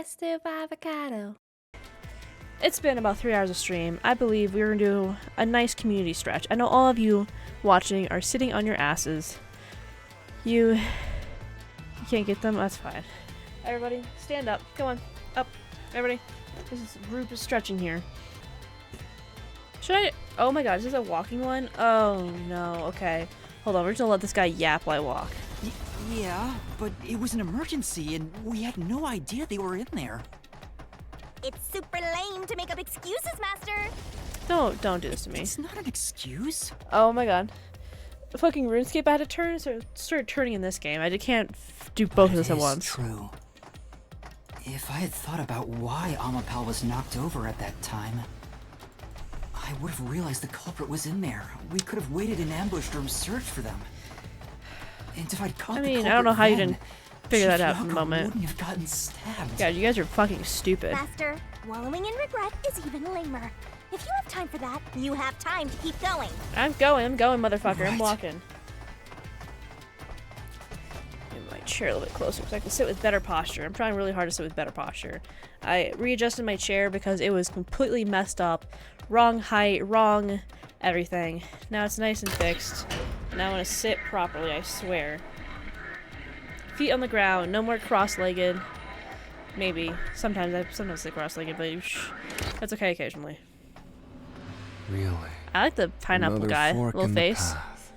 Festive Avacado. It's been about 3 hours of stream. I believe we're going to do a nice community stretch. I know all of you watching are sitting on your asses. You can't get them? That's fine. Everybody, stand up. Come on. Up. Everybody. This is a group of stretching here. Should I? Oh my god, is this a walking one? Oh no, okay. Hold on, we're just gonna let this guy yap while I walk. Yeah, but it was an emergency and we had no idea they were in there. It's super lame to make up excuses, Master. Don't do this to me. It's not an excuse. Oh my god. The fucking RuneScape I had to turn, so started turning in this game. I can't do both of this at once. True. If I had thought about why Amapal was knocked over at that time, I would have realized the culprit was in there. We could have waited in ambush or searched for them. And if I'd caught I the mean, culprit I don't know how you then, didn't figure that out Chief in the Yako moment. wouldn't have gotten stabbed. God, you guys are fucking stupid. Master, wallowing in regret is even lamer. If you have time for that, you have time to keep going. I'm going, motherfucker. I'm Right. walking. Move my chair a little bit closer so I can sit with better posture. I'm trying really hard to sit with better posture. I readjusted my chair because it was completely messed up. Wrong height, wrong everything. Now it's nice and fixed. Now I want to sit properly, I swear. Feet on the ground, no more cross-legged. Maybe. Sometimes I sit cross-legged, but that's okay occasionally. Really? I like the pineapple Another guy, fork little in the face. path.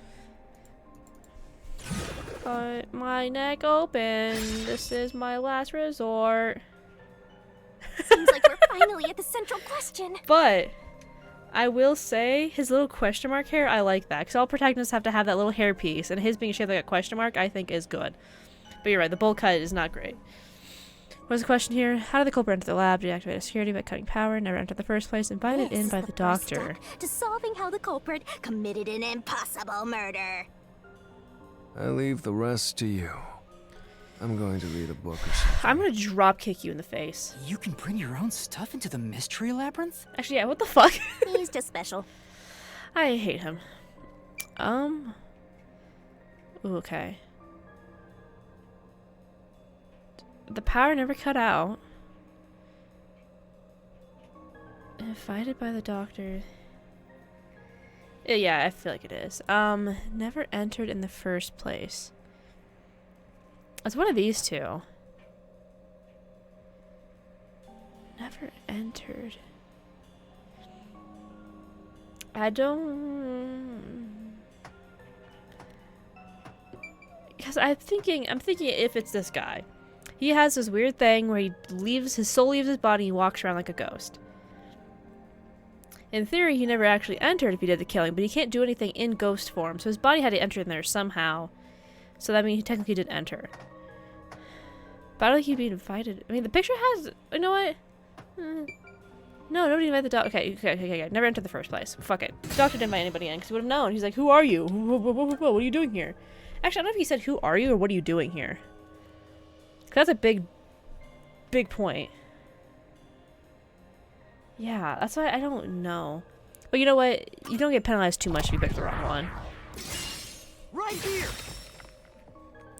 Cut my neck open. This is my last resort. Seems like we're finally at the central question. But I will say his little question mark hair, I like that. Because all protagonists have to have that little hair piece. And his being shaped like a question mark, I think is good. But you're right, the bowl cut is not great. What's the question here? How did the culprit enter the lab? Deactivated security by cutting power, never entered the first place, invited in by the doctor. First step to solving how the culprit committed an impossible murder. I leave the rest to you. I'm going to read a book or something. I'm gonna drop kick you in the face. You can bring your own stuff into the mystery labyrinth? Actually, yeah, what the fuck? He's just special. I hate him. Ooh, okay. The power never cut out. Invited by the doctor. Yeah, I feel like it is. Never entered in the first place. It's one of these two. Never entered. I don't... Because I'm thinking if it's this guy. He has this weird thing where his soul leaves his body and he walks around like a ghost. In theory, he never actually entered if he did the killing, but he can't do anything in ghost form, so his body had to enter in there somehow. So that means he technically did enter. But I don't think he'd be invited. I mean, the picture has... You know what? No, nobody invited the doctor. Okay. Never entered the first place. Fuck it. The doctor didn't invite anybody in because he would have known. He's like, who are you? What are you doing here? Actually, I don't know if he said, who are you or what are you doing here? That's a big point. Yeah, that's why I don't know. But you know what? You don't get penalized too much if you pick the wrong one. Right here!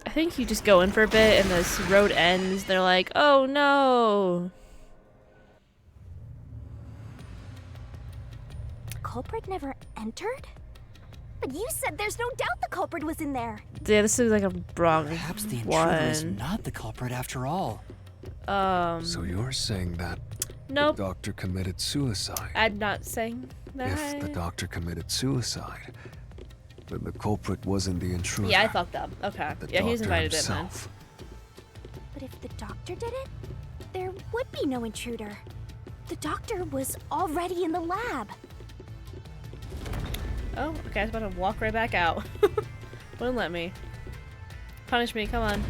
I think you just go in for a bit and this road ends. They're like, oh no. The culprit never entered? But you said there's no doubt the culprit was in there. Yeah, this is like a wrong Perhaps the intruder one. is not the culprit after all. So you're saying that Nope. the doctor committed suicide? I'm not saying that. If the doctor committed suicide, then the culprit wasn't the intruder. Yeah, I fucked up. Okay. The Yeah, he's doctor invited himself. But if the doctor did it, there would be no intruder. The doctor was already in the lab. Oh, okay, I was about to walk right back out. Wouldn't let me. Punish me, come on.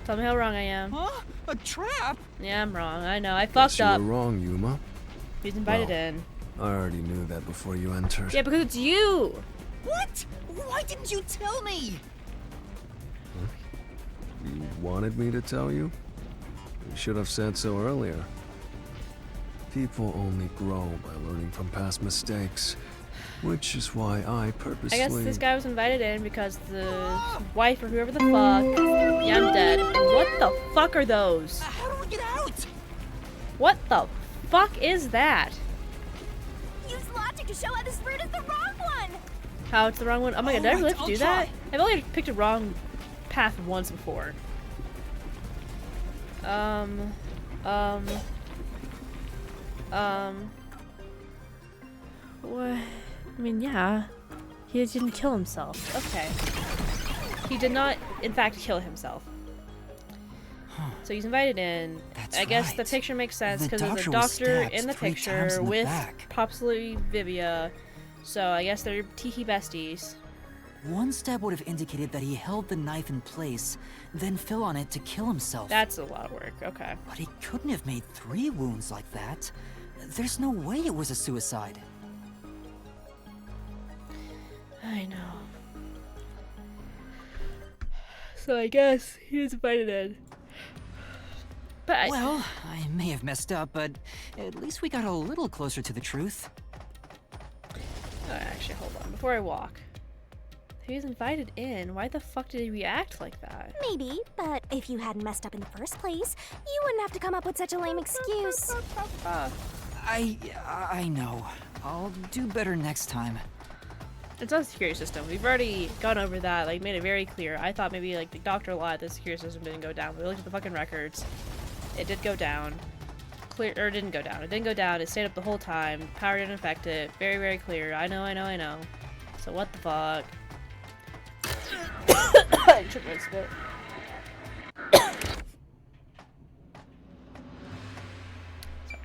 Tell me how wrong I am. Huh? A trap? Yeah, I'm wrong. I know. I Guess fucked you up. were wrong, Yuma. He's invited Well, in. I already knew that before you entered. Yeah, because it's you! What? Why didn't you tell me? You wanted me to tell you? You should have said so earlier. People only grow by learning from past mistakes. Which is why I purposely... I guess this guy was invited in because the wife or whoever the fuck... Yeah, I'm dead. What the fuck are those? How do we get out? What the fuck is that? Use logic to show how this route is the wrong one! How it's the wrong one? Oh my god, did I really have to I'll do try. that? I've only picked a wrong path once before. What? I mean, yeah. He didn't kill himself. Okay. He did not, in fact, kill himself. So he's invited in. That's I guess the right. picture makes sense The because there's a doctor was doctor stabbed in the 3 times picture in the with back. possibly Vivia. So I guess they're tiki besties. One stab would have indicated that he held the knife in place, then fell on it to kill himself. That's a lot of work. Okay. But he couldn't have made 3 wounds like that. There's no way it was a suicide. I know. So I guess he was invited in. But Well, I may have messed up, but at least we got a little closer to the truth. actually, hold on. Before I walk. If he was invited in, why the fuck did he react like that? Maybe, but if you hadn't messed up in the first place, you wouldn't have to come up with such a lame excuse. I know. I'll do better next time. It's not a security system. We've already gone over that, like, made it very clear. I thought maybe, like, the doctor lied, the security system didn't go down. We looked at the fucking records. It did go down. Clear, or it didn't go down. It didn't go down. It stayed up the whole time. Power didn't affect it. Very, very clear. I know. So what the fuck? I tripped my spit. Sorry.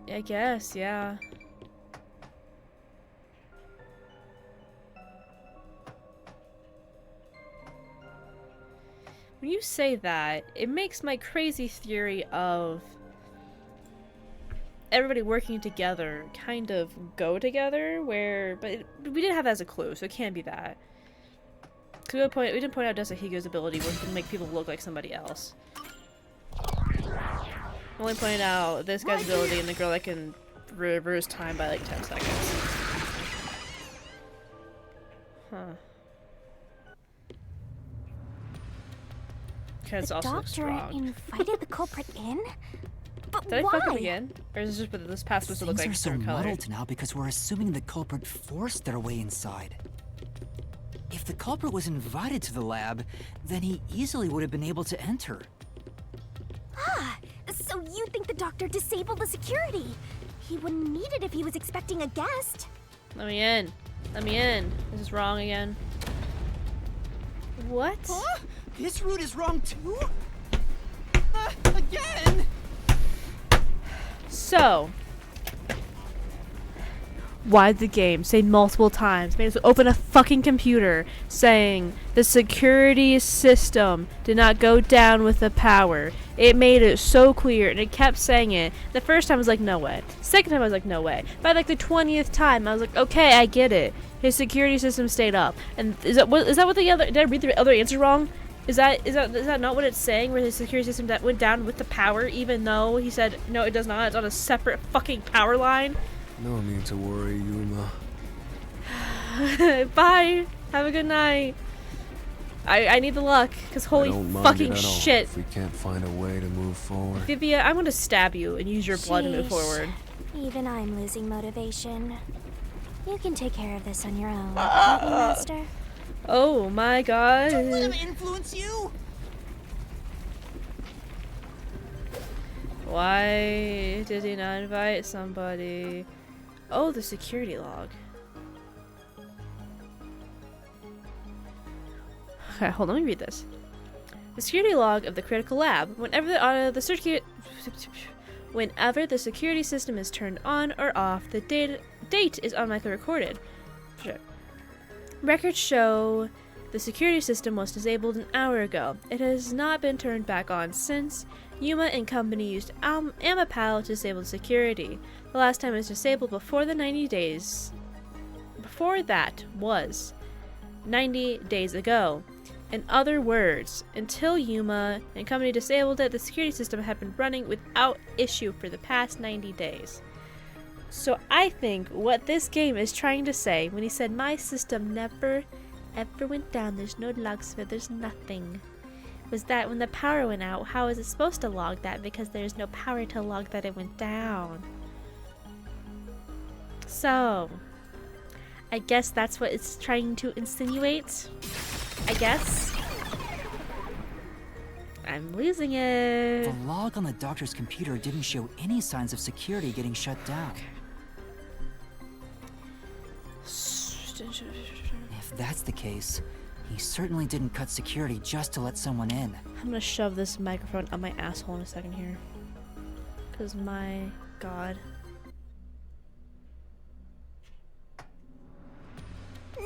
I guess, yeah. When you say that, it makes my crazy theory of everybody working together kind of go together, we didn't have that as a clue, so it can't be that. We didn't point out Dasuhigo's ability was to make people look like somebody else. Only pointed out this guy's ability and the girl that can reverse time by like 10 seconds. Huh. Because The also looks doctor strong. invited the culprit in? But Did I why? fuck up again? Or is this just this path supposed to look Things like are a so certain color? muddled now because we're assuming the culprit forced their way inside. If the culprit was invited to the lab, then he easily would have been able to enter. Ah, so you think the doctor disabled the security? He wouldn't need it if he was expecting a guest. Let me in. Let me in. This is wrong again. What? Huh? This route is wrong too? Again? So, why did the game say multiple times, made us open a fucking computer saying the security system did not go down with the power? It made it so clear, and it kept saying it. The first time I was like, no way. Second time I was like, no way. By like the 20th time, I was like, okay, I get it. His security system stayed up. And is that what the other? Did I read the other answer wrong? Is that not what it's saying? Where his security system that went down with the power, even though he said no, it does not. It's on a separate fucking power line. No need to worry, Yuma. Bye. Have a good night. I need the luck, because I holy don't mind fucking it at all shit. if we can't find a way to move forward. Vivia, I'm gonna stab you and use your blood to move Sheesh. forward. Even I'm losing motivation. You can take care of this on your own, can't you, Master? Oh my god. Don't let him influence you! Why did he not invite somebody? Oh, the security log. Okay, hold on, let me read this. The security log of the critical lab. Whenever the security system is turned on or off, the date is automatically recorded. Sure. Records show the security system was disabled an hour ago. It has not been turned back on since. Yuma and company used Amapal to disable security. The last time it was disabled before the 90 days. Before that was 90 days ago. In other words, until Yuma and company disabled it, the security system had been running without issue for the past 90 days. So I think what this game is trying to say when he said my system never ever went down, there's no logs for it, there's nothing, was that when the power went out, how is it supposed to log that? Because there's no power to log that it went down. So, I guess that's what it's trying to insinuate. I guess. I'm losing it. The log on the doctor's computer didn't show any signs of security getting shut down. If that's the case, he certainly didn't cut security just to let someone in. I'm gonna shove this microphone up my asshole in a second here. Cause my god.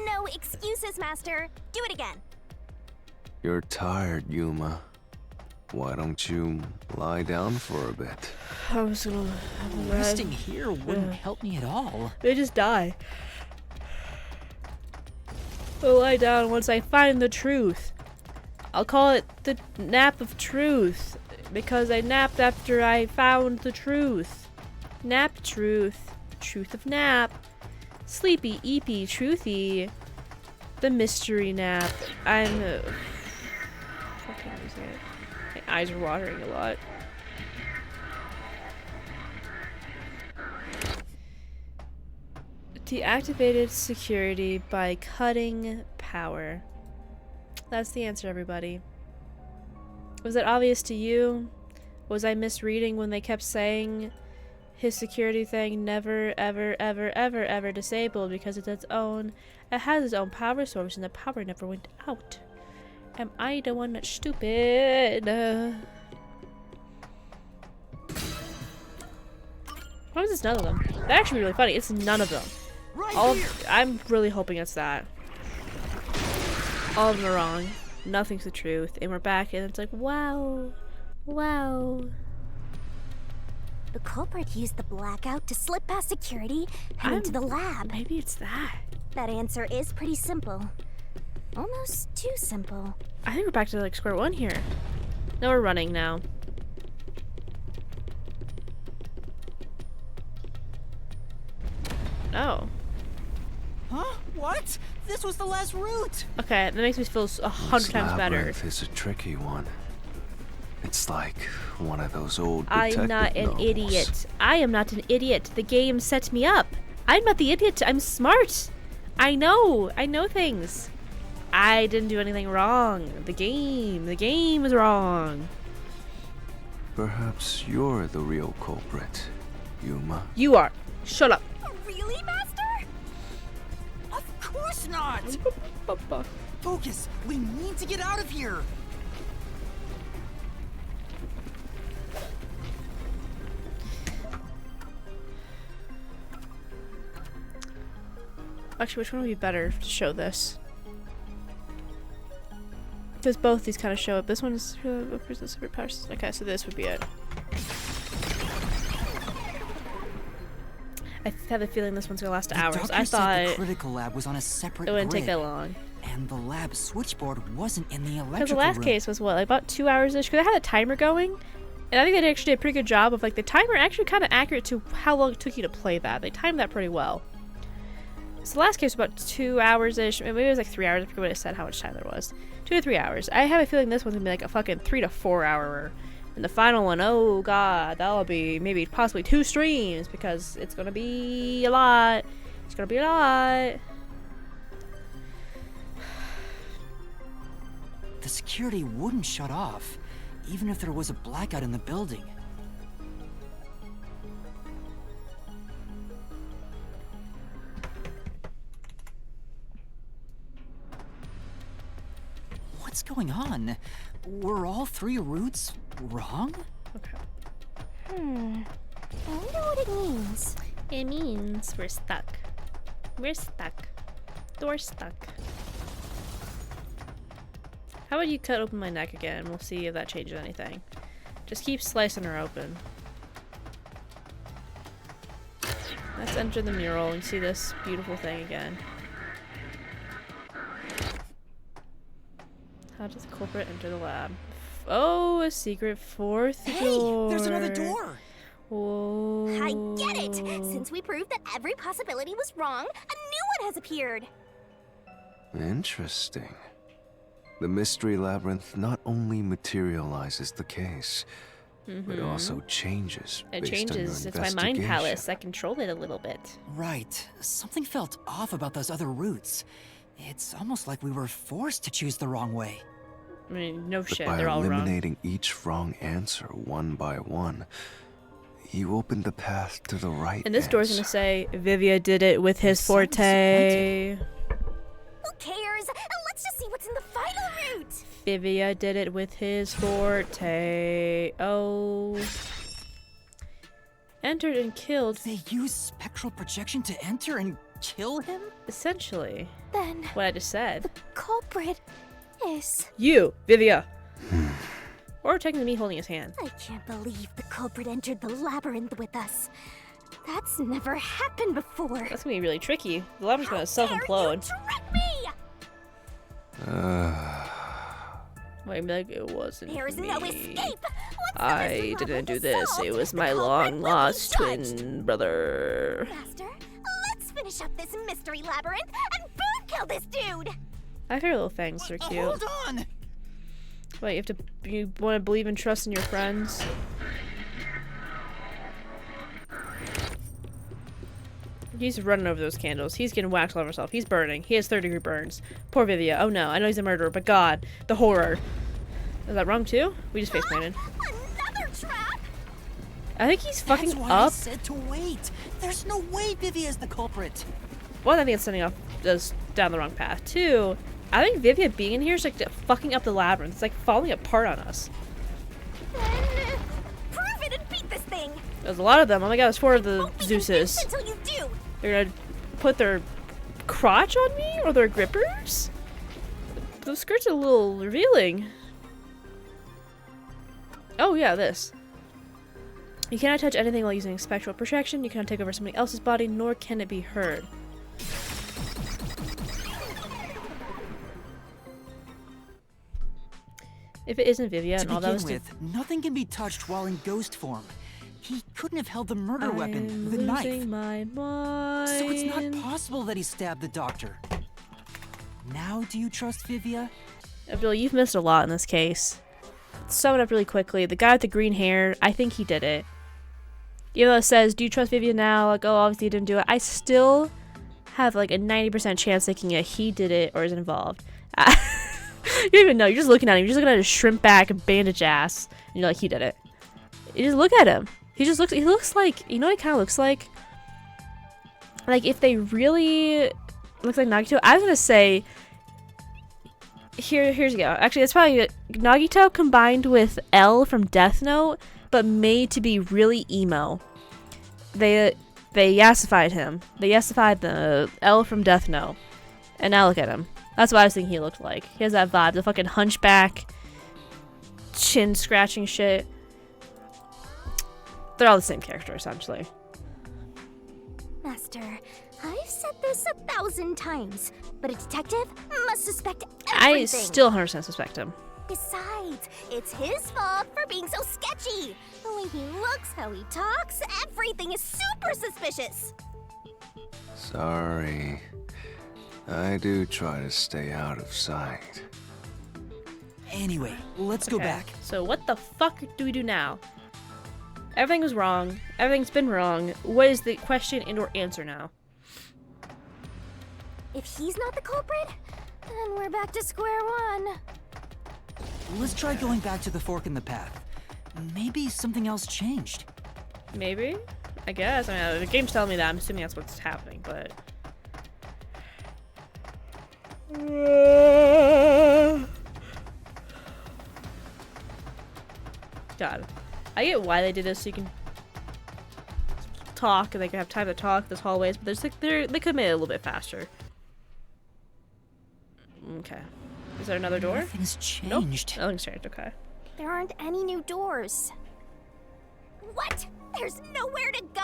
No excuses, Master. Do it again. You're tired, Yuma. Why don't you lie down for a bit? I was gonna Resting here wouldn't help me at all. They just die. I'll lie down once I find the truth. I'll call it the nap of truth. Because I napped after I found the truth. Nap truth. Truth of nap. Sleepy, eepy, truthy. The mystery nap. I'm fucking losing it. My eyes are watering a lot. Deactivated security by cutting power. That's the answer, everybody. Was it obvious to you? Was I misreading when they kept saying his security thing never, ever, ever, ever, ever disabled because it has its own power source and the power never went out? Am I the one that's stupid? Why was this none of them? That'd actually be really funny. It's none of them. I'm really hoping it's that. All of them are wrong. Nothing's the truth. And we're back and it's like, wow. Wow. The culprit used the blackout to slip past security and into the lab. Maybe it's that. That answer is pretty simple. Almost too simple. I think we're back to like square one here. No, we're running now. Oh. Huh? What? This was the last route! Okay, that makes me feel 100 times better. Labyrinth is a tricky one. It's like one of those old detective I'm not an novels. idiot. I am not an idiot. The game set me up. I'm not the idiot. I'm smart. I know things. I didn't do anything wrong. The game is wrong. Perhaps you're the real culprit, Yuma. You are. Shut up. Really, Master? Of course not! Focus! We need to get out of here! Actually, which one would be better to show this? Because both these kind of show up. This one is superpowers. Okay, so this would be it. I have a feeling this one's gonna last hours. I Said the thought critical lab was on a separate it wouldn't grid, take that long. and the lab switchboard wasn't in the Because electrical the last room. case was what, like about 2 hours-ish? Because I had a timer going, and I think they actually did a pretty good job of like the timer actually kind of accurate to how long it took you to play that. They timed that pretty well. So the last case was about 2 hours-ish. Maybe it was like 3 hours. I forget what it said how much time there was. 2 to 3 hours. I have a feeling this one's gonna be like a fucking 3 to 4 hour. And the final one, oh god, that'll be maybe possibly 2 streams because it's gonna be a lot. It's gonna be a lot. The security wouldn't shut off, even if there was a blackout in the building. What's going on? Were all 3 routes wrong? Okay. I wonder what it means. It means we're stuck. We're stuck. We're stuck. How about you cut open my neck again? We'll see if that changes anything. Just keep slicing her open. Let's enter the mural and see this beautiful thing again. How does the culprit enter the lab? Oh, a secret 4th door. Hey, there's another door! Whoa. I get it! Since we proved that every possibility was wrong, a new one has appeared! Interesting. The mystery labyrinth not only materializes the case, but also changes It based changes. on It's your my mind investigation. palace. I control it a little bit. Right. Something felt off about those other routes. It's almost like we were forced to choose the wrong way. I mean, no But shit. by They're all wrong. eliminating each wrong answer one by one, you opened the path to the right And this door's answer. gonna say, Vivia did it with his You sound forte. Who cares? Let's just see what's in the final route. Vivia did it with his forte. Oh. Entered and killed. They use spectral projection to enter and kill him? Essentially, Then what I just said. the culprit is... You, Vivia. Or technically me holding his hand. I can't believe the culprit entered the labyrinth with us. That's never happened before. That's gonna be really tricky. The labyrinth's gonna Dare self-implode. you trick me? Wait, like it wasn't There is me. no escape. Once the I mystery didn't labyrinth do is this. solved, It was the my culprit long will be lost judged. twin brother. Master, let's finish up this mystery labyrinth and boom kill this dude. My favorite little fangs are cute. Hold on! Wait, you want to believe and trust in your friends? He's running over those candles. He's getting waxed all over himself. He's burning. He has third-degree burns. Poor Vivia. Oh no, I know he's a murderer, but God, the horror. Is that wrong too? We just face planted. Another trap. I think he's fucking That's why I up. said to wait. There's no way Vivia's the culprit. One, I think it's sending us down the wrong path. Two, I think Vivia being in here is like fucking up the labyrinth. It's like falling apart on us. Then prove it and beat this thing. There's a lot of them. Oh my God, there's 4 of the Won't be Zeuses. convinced until you do. They're gonna put their crotch on me or their grippers? Those skirts are a little revealing. Oh yeah, this. You cannot touch anything while using spectral projection. You cannot take over somebody else's body, nor can it be heard. If it isn't Vivia and all that was To begin with, nothing can be touched while in ghost form. He couldn't have held the murder weapon, the knife. My mind. So it's not possible that he stabbed the doctor. Now do you trust Vivia? Abdul, you've missed a lot in this case. Let's sum it up really quickly. The guy with the green hair, I think he did it. Even though it says, do you trust Vivia now? Like, oh, obviously he didn't do it. I still have like a 90% chance thinking that he did it or is involved. You don't even know. You're just looking at him. You're just looking at his shrimp back and bandage ass. And you're like, he did it. You just look at him. He looks like, you know what he kind of looks like? Like, if they really look like Nagito, I was going to say, here's go. Actually, it's probably Nagito combined with L from Death Note, but made to be really emo. They yassified him. They yassified the L from Death Note. And now look at him. That's what I was thinking he looked like. He has that vibe. The fucking hunchback, chin scratching shit. They're all the same character, essentially. Master, I've said this 1,000 times, but a detective must suspect I everything. still 100% suspect him. Besides, it's his fault for being so sketchy. The way he looks, how he talks, everything is super suspicious. Sorry. I do try to stay out of sight. Anyway, let's go Okay, back. So what the fuck do we do now? Everything was wrong. Everything's been wrong. What is the question and or answer now? If he's not the culprit, then we're back to square one. Let's try going back to the fork in the path. Maybe something else changed. Maybe? I guess. I mean, the game's telling me that. I'm assuming that's what's happening, but... God. I get why they did this, so you can talk and they can have time to talk this hallways, but there's like they could have made it a little bit faster. Okay. Is there another door? Nothing's Nope. changed. Nothing's changed, okay. There aren't any new doors. What? There's nowhere to go?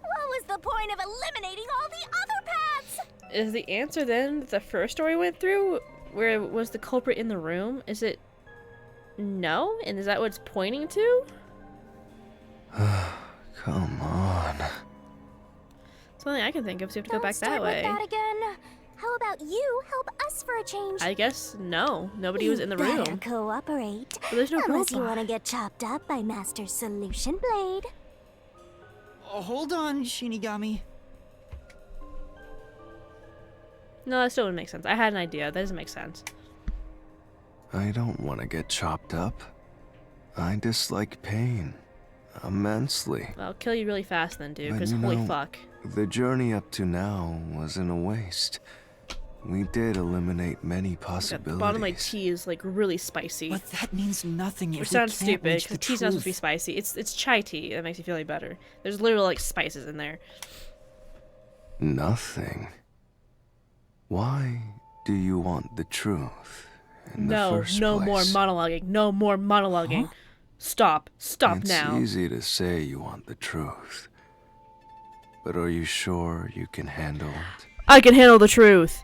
What was the point of eliminating all the other paths? Is the answer then that the first story went through, where was the culprit in the room? Is it no? And is that what it's pointing to? Come on. It's the only thing I can think of, so you have to go Don't back start that way. with that again. How about you help us for a change? I guess no. Nobody was in the You better room. cooperate. But there's no Unless you robot. want to get chopped up by Master Solution Blade. Oh, hold on, Shinigami. No, that still wouldn't make sense. I had an idea. That doesn't make sense. I don't want to get chopped up. I dislike pain immensely. I'll kill you really fast then, dude, But because you holy know, fuck. The journey up to now wasn't a waste. We did eliminate many God, possibilities. the bottom of my tea is like really spicy. But that means nothing if Which we sounds can't stupid, reach because the tea's not supposed to be truth. spicy. It's chai tea that makes you feel any better. There's literally like spices in there. Nothing. Why do you want the truth in the No, first no place? more monologuing. No more monologuing. Huh? Stop. Stop It's now. easy to say you want the truth. But are you sure you can handle it? I can handle the truth.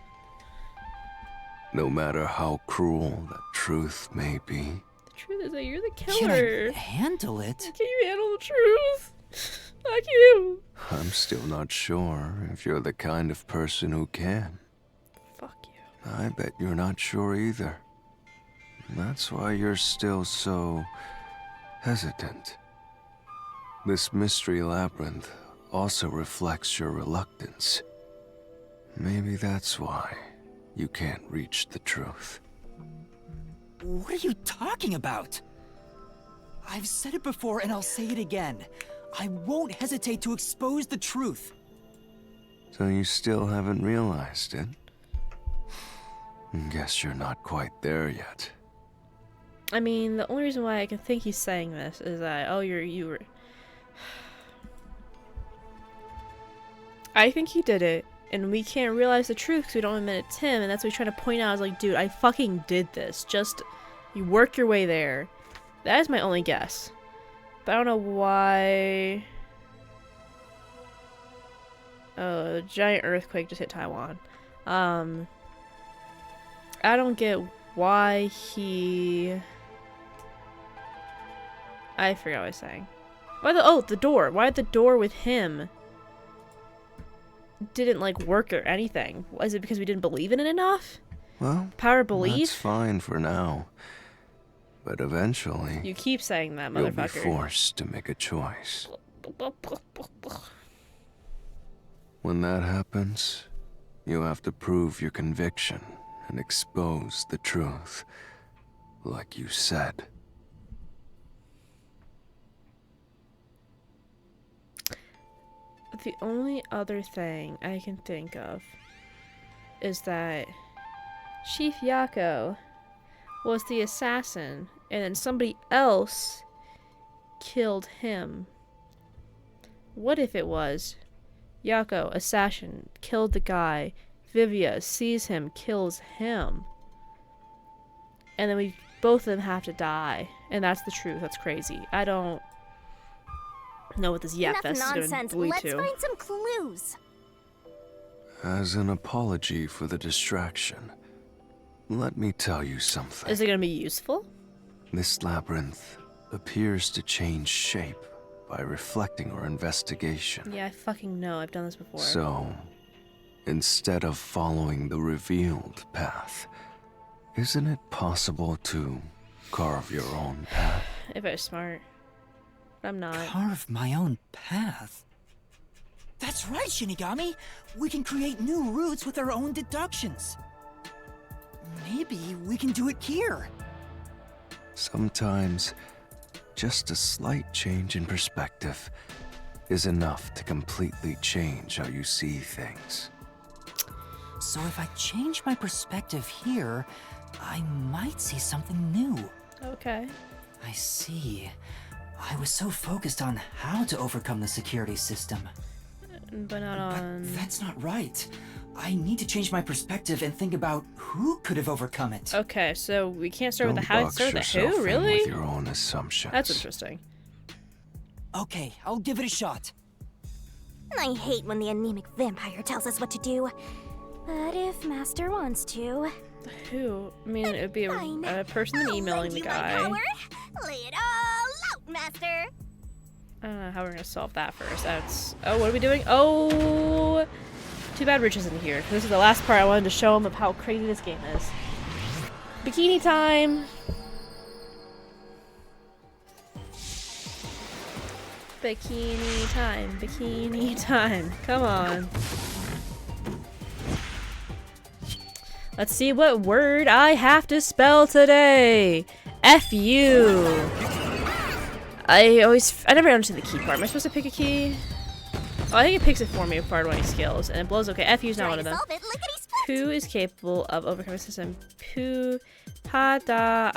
No matter how cruel that truth may be. The truth is that you're the Can killer. I handle it? Can you handle the truth? Fuck you. I'm still not sure if you're the kind of person who can. Fuck you. I bet you're not sure either. That's why you're still so hesitant. This mystery labyrinth also reflects your reluctance. Maybe that's why you can't reach the truth. What are you talking about? I've said it before and I'll say it again. I won't hesitate to expose the truth. So you still haven't realized it? Guess you're not quite there yet. I mean, the only reason why I can think he's saying this is that, oh, you were... I think he did it, and we can't realize the truth because we don't admit it's him, and that's what he's trying to point out. I was like, dude, I fucking did this. Just, you work your way there. That is my only guess. But I don't know why... Oh, the giant earthquake just hit Taiwan. I don't get why he... I forgot what I was saying. Why the door. Why the door with him didn't like work or anything? Was it because we didn't believe in it enough? Well, Power of that's belief? fine for now. But eventually, You keep saying that, you'll be motherfucker. forced to make a choice. When that happens, you have to prove your conviction and expose the truth, like you said. The only other thing I can think of is that Chief Yako was the assassin, and then somebody else killed him. What if it was Yako, assassin, killed the guy, Vivia sees him, kills him, and then both of them have to die, and that's the truth? That's crazy. I don't know what this Enough fest is nonsense. going to lead Let's to. find some clues. As an apology for the distraction, let me tell you something. Is it going to be useful? This labyrinth appears to change shape by reflecting our investigation. Yeah, I fucking know. I've done this before. So, instead of following the revealed path, isn't it possible to carve your own path? If I was smart. But I'm not. Carve my own path? That's right, Shinigami! We can create new routes with our own deductions. Maybe we can do it here. Sometimes, just a slight change in perspective is enough to completely change how you see things. So if I change my perspective here, I might see something new. Okay. I see. I was so focused on how to overcome the security system. But not But on... that's not right. I need to change my perspective and think about who could have overcome it. Okay, so we can't start with Don't the how, box start with the yourself who? in Really? with your own assumptions. That's interesting. Okay, I'll give it a shot. I hate when the anemic vampire tells us what to do. But if Master wants to... Who? I mean, it would be Fine. a person I'll emailing lend the you my guy. power. Lay it all out, Master! I don't know how we're gonna solve that first. That's... Oh, what are we doing? Oh! Too bad Rich isn't here. This is the last part I wanted to show him of how crazy this game is. Bikini time! Bikini time, bikini time. Come on. Let's see what word I have to spell today. F-U. I never understood the key part. Am I supposed to pick a key? Oh, I think it picks it for me part of my skills, and it blows. Okay, F-U is not one of them. Who is capable of overcoming the system? Pu, pa, da,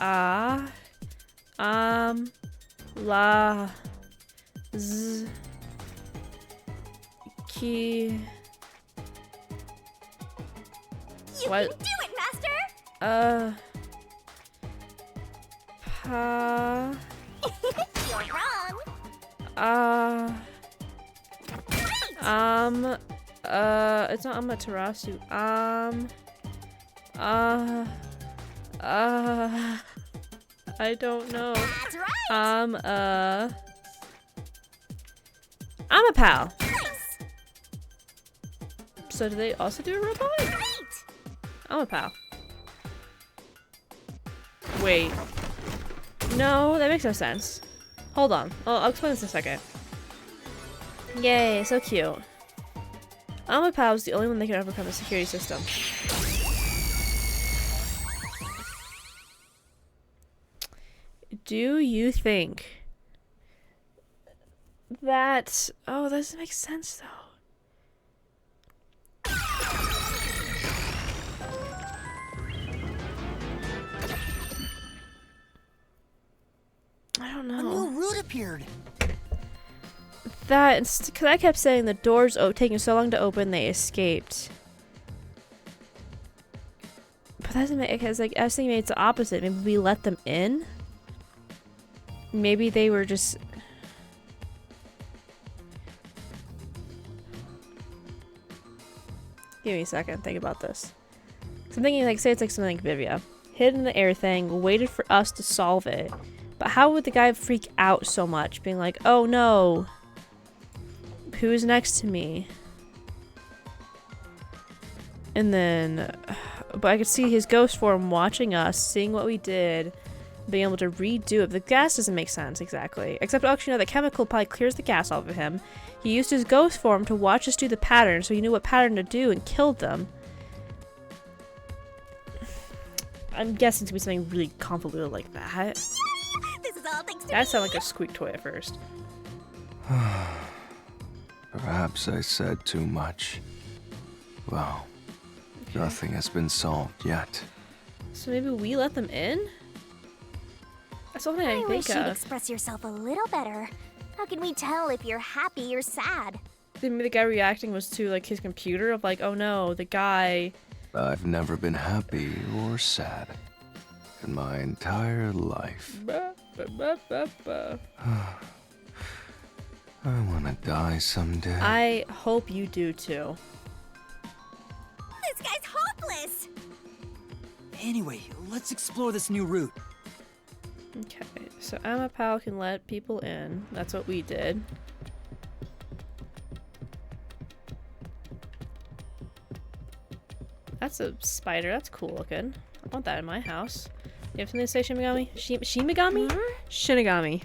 la, z, ki. You What? can do it, Master! Pa. You're wrong. It's not Amaterasu. I don't know. That's right. I'm a pal. Nice. So do they also do a robot? Great. I'm a pal. Wait. No, that makes no sense. Hold on. I'll explain this in a second. Yay, so cute. Alma Pal is the only one that can overcome the security system. Do you think that... Oh, that doesn't make sense, though. I don't know. A new route appeared. Because I kept saying the doors taking so long to open, they escaped. But that doesn't make, because like I was thinking maybe it's the opposite. Maybe we let them in. Maybe they were just. Give me a second. Think about this. So I'm thinking, like, say it's like something like Vivia, hid in the air thing, waited for us to solve it. But how would the guy freak out so much, being like, "Oh no, who's next to me?" And then, but I could see his ghost form watching us, seeing what we did, being able to redo it. The gas doesn't make sense exactly. Except actually, no, the chemical probably clears the gas off of him. He used his ghost form to watch us do the pattern, so he knew what pattern to do and killed them. I'm guessing it's gonna be something really convoluted like that. This is all thanks to That me. sounded like a squeak toy at first. Perhaps I said too much. Well, nothing has been solved yet. So maybe we let them in? That's something I I didn't wish think you'd of. express yourself a little better. How can we tell if you're happy or sad? Maybe the guy reacting was to like his computer of like, oh no, the guy. I've never been happy or sad in my entire life. I want to die someday. I hope you do too. This guy's hopeless! Anyway, let's explore this new route. Okay, so Amapal can let people in. That's what we did. That's a spider. That's cool looking. I want that in my house. You have something to say, Shinigami? Shinigami? Shinigami.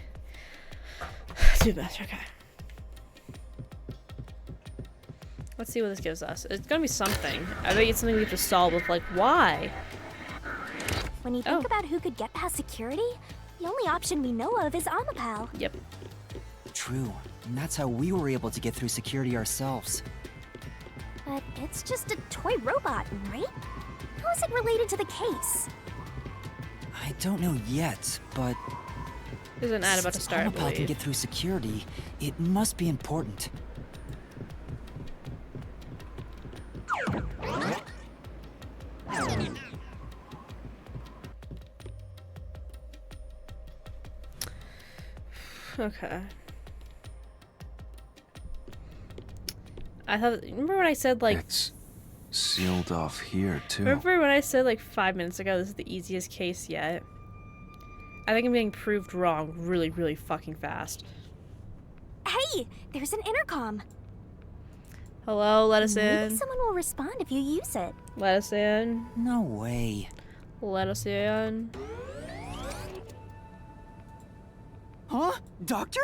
Do that. Okay. Let's see what this gives us. It's gonna be something. I bet it's something we have to solve with, like, why? When you think about who could get past security, the only option we know of is Amapal. Yep. True, and that's how we were able to get through security ourselves. But it's just a toy robot, right? How is it related to the case? I don't know yet, but There's an ad about to since start, I Amapal can believe. get through security, it must be important. Okay. I thought. Remember when I said like? It's sealed off here, too. Remember when I said like 5 minutes ago? This is the easiest case yet. I think I'm being proved wrong, really, really fucking fast. Hey, there's an intercom. Hello, let us Maybe in. someone will respond if you use it. Let us in. No way. Let us in. Huh? Doctor?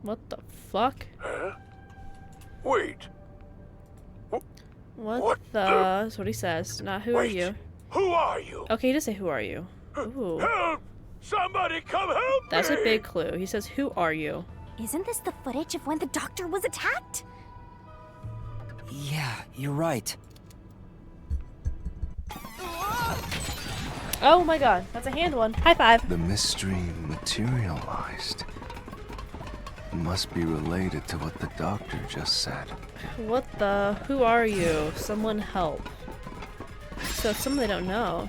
What the fuck? Huh? Wait. What the? That's what he says. Not who are Wait. you? Who are you? Okay, he does say who are you. Ooh. Help! Somebody come help That's me! a big clue. He says, who are you? Isn't this the footage of when the doctor was attacked? Yeah, you're right. Oh my god, that's a hand one. High five. The mystery materialized. It must be related to what the doctor just said. What the? Who are you? Someone help. So it's someone they don't know.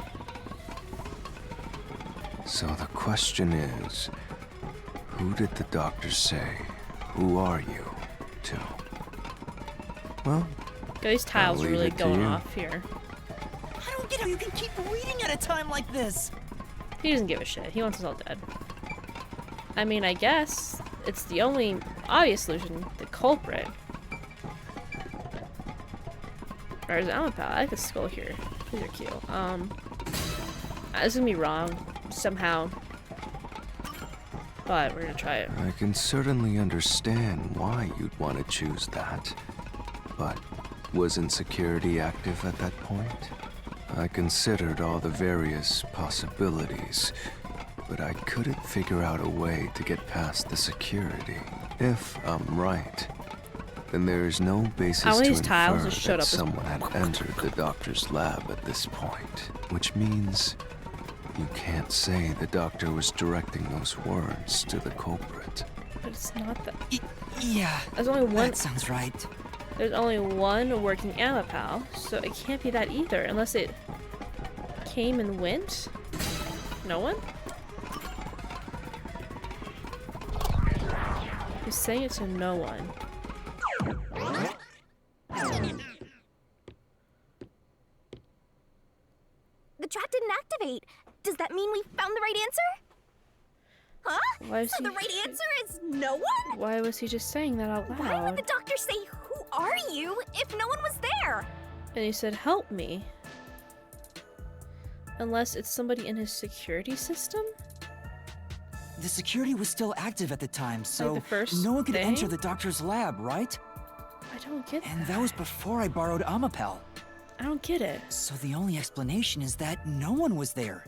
So the question is, who did the doctor say, "Who are you?" to? Well, God, these tiles are leave really it to going you. off here. I don't get how you can keep reading at a time like this. He doesn't give a shit. He wants us all dead. I mean, I guess it's the only obvious solution. The culprit. Or is it Amapal? I like the skull here. These are cute. This is gonna be wrong somehow, but we're gonna try it. I can certainly understand why you'd want to choose that. But wasn't security active at that point? I considered all the various possibilities, but I couldn't figure out a way to get past the security. If I'm right, then there is no basis How to many infer tiles just showed that up as- someone had entered the doctor's lab at this point, which means you can't say the doctor was directing those words to the culprit. But it's not that. Yeah, There's only one. that sounds right. There's only one working Amapal, so it can't be that either, unless it came and went. No one? He's saying it to no one. The trap didn't activate. Does that mean we found the right answer? Huh? Why is So he- the right answer is no one? Why was he just saying that out Why would loud? the doctor say, "Who are you?" if no one was there? And he said, help me. Unless it's somebody in his security system? The security was still active at the time, so the first no one could enter thing? the doctor's lab, right? I don't get And that. that was before I borrowed Amapel. I don't get it. So the only explanation is that no one was there.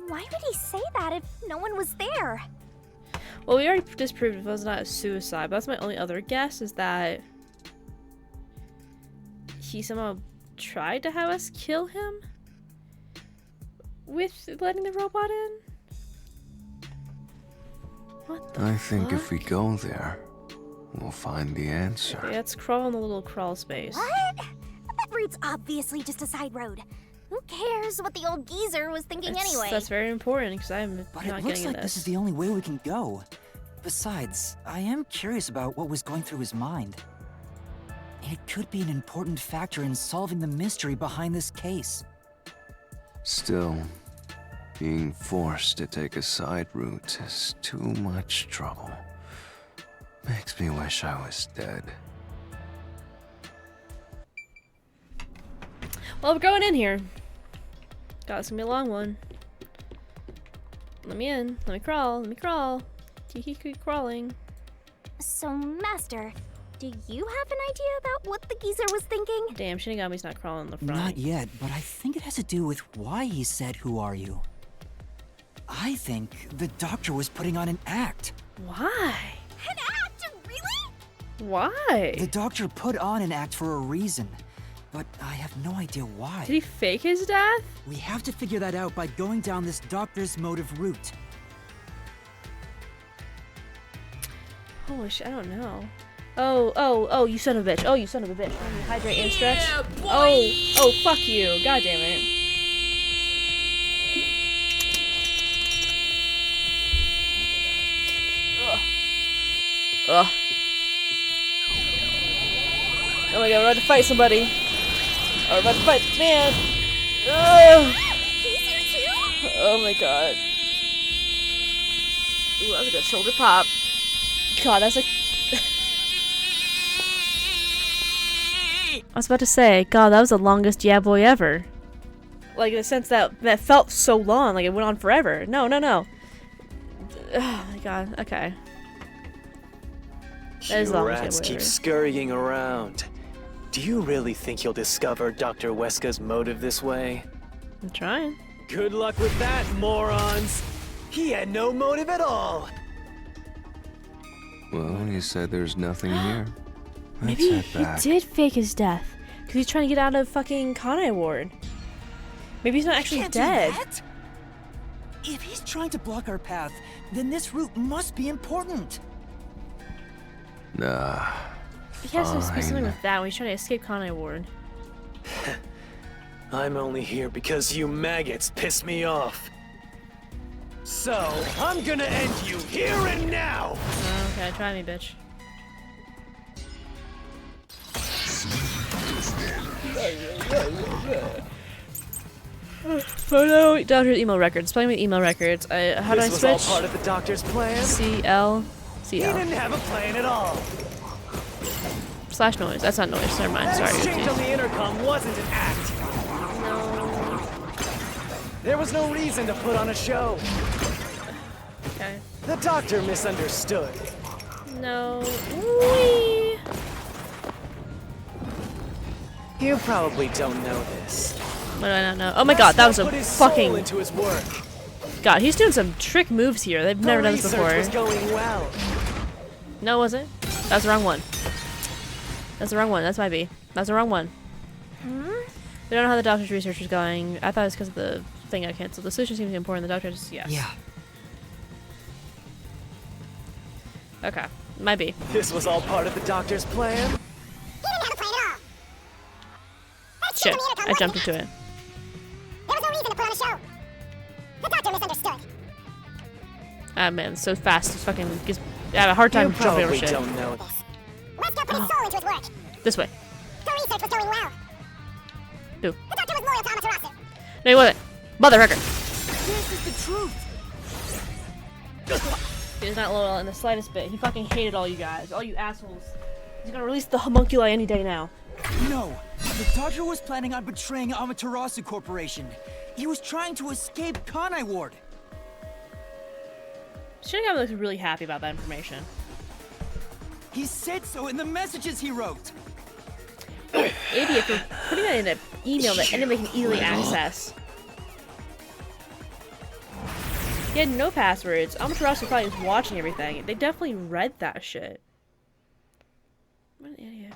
Why would he say that if no one was there? Well, we already disproved it was not a suicide, but that's my only other guess, is that he somehow tried to have us kill him with letting the robot in? What the I think if we fuck? go there, we'll find the answer. Okay, let's crawl in the little crawl space. What? That route's obviously just a side road. Who cares what the old geezer was thinking anyway? That's very important, because I'm But not it looks getting like this. this is the only way we can go. Besides, I am curious about what was going through his mind. It could be an important factor in solving the mystery behind this case. Still, being forced to take a side route is too much trouble. Makes me wish I was dead. Well, we're going in here. God, it's gonna be a long one. Let me in. Let me crawl. Let me crawl. Keep crawling. So, Master, do you have an idea about what the geezer was thinking? Damn, Shinigami's not crawling in the front. Not yet, but I think it has to do with why he said, "Who are you?" I think the doctor was putting on an act. Why? An act? Really? Why? The doctor put on an act for a reason, but I have no idea why. Did he fake his death? We have to figure that out by going down this doctor's motive route. Holy shit, I don't know. Oh, you son of a bitch. Oh, you son of a bitch. Oh, you hydrate and stretch. Oh, fuck you. God damn it. Ugh. Oh my god, we're about to fight somebody. Oh, we're about to fight, man. Ugh. He's here too? Oh my god. Ooh, that was a good shoulder pop. God, that's like... me! I was about to say, God, that was the longest yeah boy ever. Like, in the sense that felt so long, like it went on forever. No, no, no. Oh my God, okay. That is the You longest rats yeah boy keep ever. scurrying around. Do you really think you'll discover Dr. Weska's motive this way? I'm trying. Good luck with that, morons! He had no motive at all! Well, you said there's nothing here. Let's Maybe head he back. did fake his death. Because he's trying to get out of fucking Kanai Ward. Maybe he's not actually Can't dead. do that. If he's trying to block our path, then this route must be important. Nah. He has to be something Fine. with that when he's trying to escape Kanai Ward. I'm only here because you maggots piss me off. So, I'm gonna end you here and now! Oh, okay, try me, bitch. Oh no, doctor's email records. Playing with email records. How do I This was switch? all part of the doctor's plan? CL. He CL. didn't have a plan at all! Slash noise. That's not noise. Never mind. That Sorry. exchange on the intercom wasn't an act! No. There was no reason to put on a show. Okay. The doctor misunderstood. No. Wee. You probably don't know this. What do I not know? Oh my God, that was a Put his soul fucking into his work. God. He's doing some trick moves here. They've never done this The research was before. going well. No, it wasn't. That's the wrong one. That's the wrong one. That's my B. That's the wrong one. We don't know how the doctor's research is going. I thought it was because of the thing I canceled. The solution seems important. The doctor just, yes. Yeah. Okay. My B. This was all part of the doctor's plan. Shit. I jumped into it. There was no reason to put on a show. The doctor misunderstood. Ah, man. So fast. It fucking gives... I have a hard time You jumping over probably shit. don't know. Wesker put his soul into his work. This way. The research was going well. Do. The doctor was loyal to Amaterasu. No, he wasn't. Motherfucker. This is the truth. He's not loyal in the slightest bit. He fucking hated all you guys. All you assholes. He's gonna release the homunculi any day now. No, the doctor was planning on betraying Amaterasu Corporation. He was trying to escape Kanai Ward. Shinigami looks really happy about that information. He said so in the messages he wrote. Idiot for putting that in an email that anybody can easily access. He had no passwords. Amaterasu probably was watching everything. They definitely read that shit. What an idiot.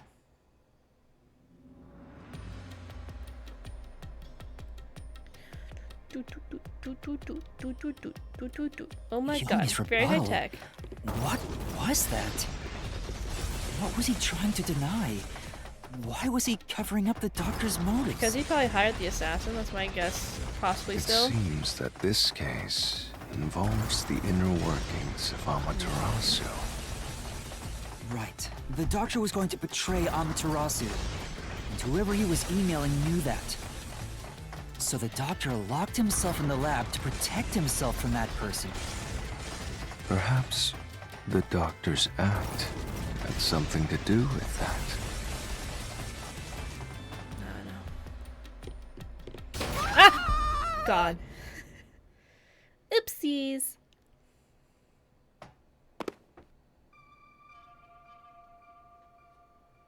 Oh my god, Yumi's very high rebuttal. tech. What was that? What was he trying to deny? Why was he covering up the doctor's motives? Because he probably hired the assassin, that's my guess. Possibly It still. seems that this case involves the inner workings of Amaterasu. Right. The doctor was going to betray Amaterasu. And whoever he was emailing knew that. So the doctor locked himself in the lab to protect himself from that person. Perhaps the doctor's act had something to do with that. God. Oopsies.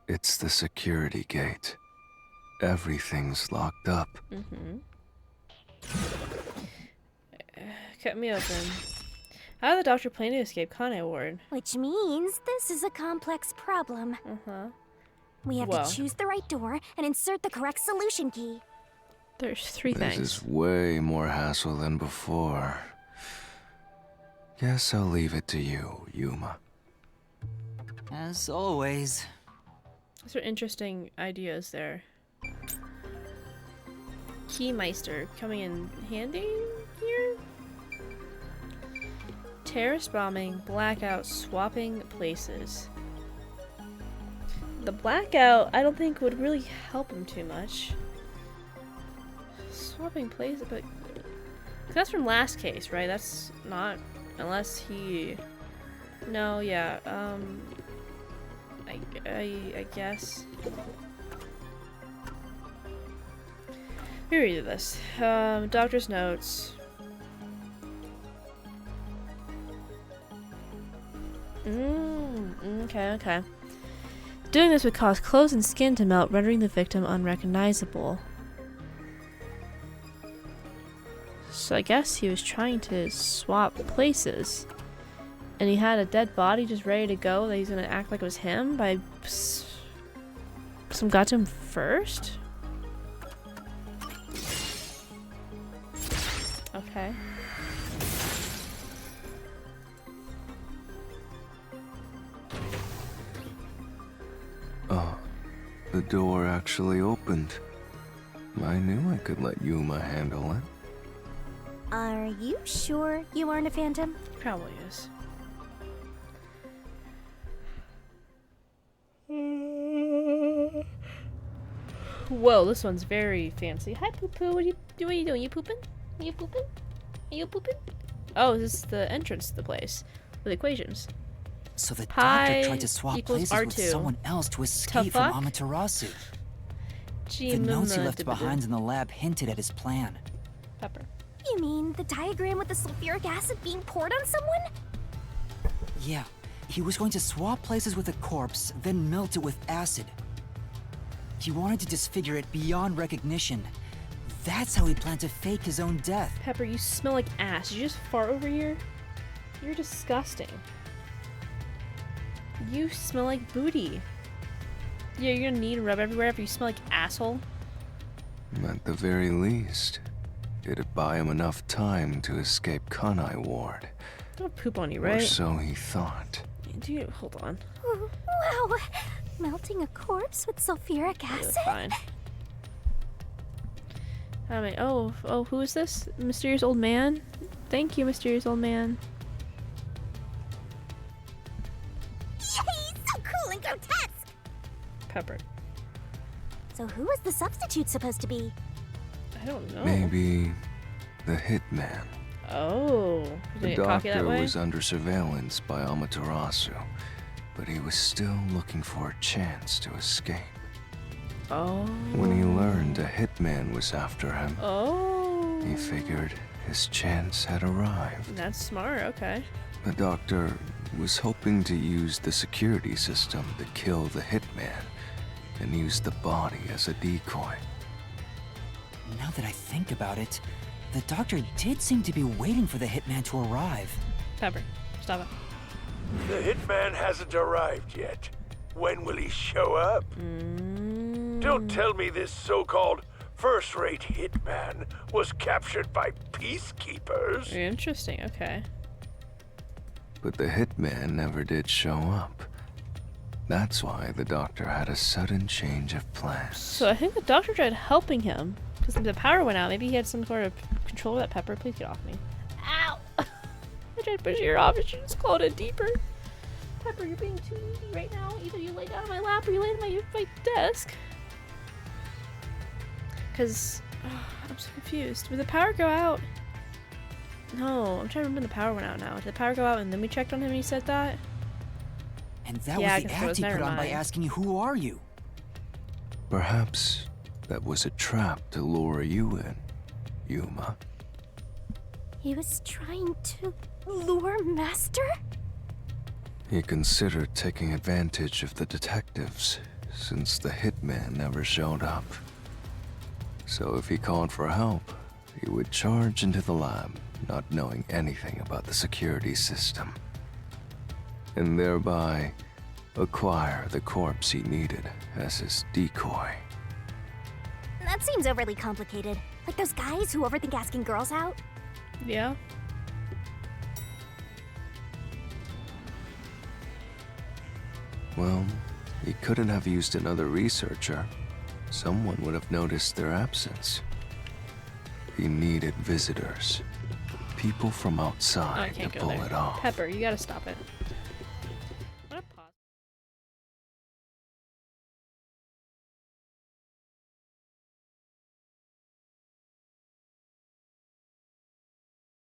It's the security gate. Everything's locked up. Cut me open. How did the doctor plan to escape Kanai Ward? Which means this is a complex problem. We have Well. to choose the right door and insert the correct solution key. There's three This things. is way more hassle than before. Guess I'll leave it to you, Yuma. As always. Those are interesting ideas there. Keymeister coming in handy here? Terrorist bombing, blackout, swapping places. The blackout, I don't think would really help him too much. Swapping places, but that's from last case, right? That's not, unless he. No, yeah. I guess. Here, read this. Doctor's notes. Okay. Doing this would cause clothes and skin to melt, rendering the victim unrecognizable. So I guess he was trying to swap places. And he had a dead body just ready to go that he's gonna act like it was him by... Some got to him first? Okay. The door actually opened. I knew I could let Yuma handle it. Are you sure you aren't a phantom? Probably is. Whoa, this one's very fancy. Hi, Poo Poo. What are you doing? You pooping? Are you pooping? Are you pooping? Oh, this is the entrance to the place with equations. So the Pi doctor tried to swap equals places with R2. someone else to escape from fuck? Amaterasu. Gee, The notes he mama, left behind in the lab hinted at his plan. Pepper. You mean the diagram with the sulfuric acid being poured on someone? Yeah, he was going to swap places with a corpse, then melt it with acid. He wanted to disfigure it beyond recognition. That's how he planned to fake his own death. Pepper, you smell like ass. Did you just fart over here? You're disgusting. You smell like booty. Yeah, you're gonna need to rub everywhere after you smell like asshole. At the very least, it'd buy him enough time to escape Kanai Ward. Don't poop on you, Or right? so he thought. Dude, hold on. Wow, melting a corpse with sulfuric That's acid? fine. I mean, oh, who is this? Mysterious old man? Thank you, mysterious old man. Yay, so cool and grotesque! Pepper. So who was the substitute supposed to be? I don't know. Maybe the hitman. Oh, The did it get cocky that doctor way? was under surveillance by Amaterasu, but he was still looking for a chance to escape. Oh. When he learned a hitman was after him, Oh. he figured his chance had arrived. That's smart. Okay. The doctor was hoping to use the security system to kill the hitman and use the body as a decoy. Now that I think about it, the doctor did seem to be waiting for the hitman to arrive. Pepper, stop it. The hitman hasn't arrived yet. When will he show up? Don't tell me this so-called first-rate hitman was captured by peacekeepers. Interesting. Okay. But the hitman never did show up. That's why the doctor had a sudden change of plans. So I think the doctor tried helping him because the power went out. Maybe he had some sort of control of that. Pepper, please get off me. Ow! I tried to push your off, and she just clawed it deeper. Pepper, you're being too needy right now. Either you lay down on my lap or you lay on my desk. Because I'm so confused. Did the power go out? No, I'm trying to remember when the power went out now. Did the power go out and then we checked on him and he said that? And that Yeah, I was the guess it was. act he Never put on by mind. asking you, "Who are you?" Perhaps that was a trap to lure you in, Yuma. He was trying to lure Master? He considered taking advantage of the detectives, since the hitman never showed up. So if he called for help, he would charge into the lab, not knowing anything about the security system, and thereby acquire the corpse he needed as his decoy. That seems overly complicated. Like those guys who overthink asking girls out. Yeah. Well, he couldn't have used another researcher. Someone would have noticed their absence. He needed visitors. People from Oh, I outside to can't go pull there. it off. Pepper, you gotta stop it.